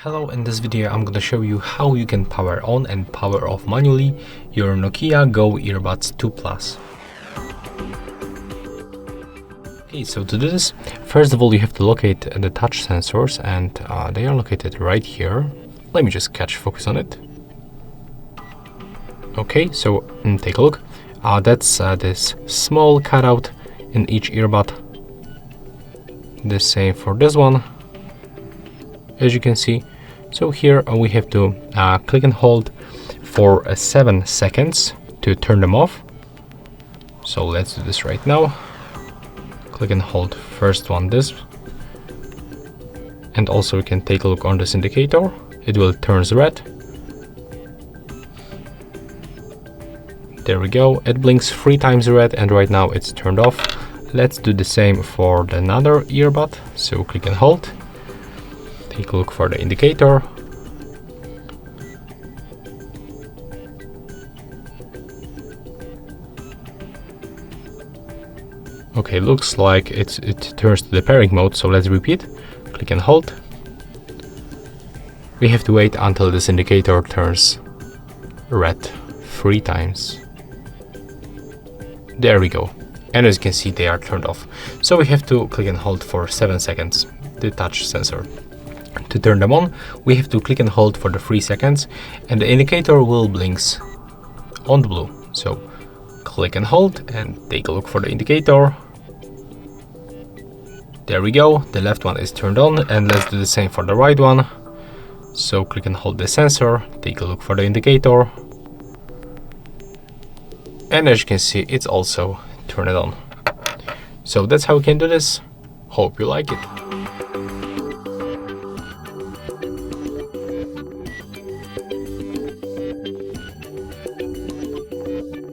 Hello, in this video I'm gonna show you how you can power on and power off manually your Nokia Go Earbuds 2 Plus. Okay, so to do this, first of all you have to locate the touch sensors, and they are located right here. Let me just catch focus on it. Okay, so take a look. That's this small cutout in each earbud. The same for this one, as you can see. So here we have to click and hold for 7 seconds to turn them off. So let's do this right now. Click and hold first one, this, and also we can take a look on this indicator. It will turn red. There we go, it blinks 3 times red, and right now it's turned off. Let's do the same for the another earbud. So click and hold, take a look for the indicator. Okay, looks like it turns to the pairing mode, so let's repeat. Click and hold. We have to wait until this indicator turns red 3 times. There we go. And as you can see, they are turned off. So we have to click and hold for 7 seconds, the touch sensor. To turn them on, we have to click and hold for the 3 seconds, and the indicator will blink on the blue. So click and hold and take a look for the indicator. There we go, the left one is turned on, and let's do the same for the right one. So click and hold the sensor, take a look for the indicator. And as you can see, it's also turned on. So that's how we can do this. Hope you like it.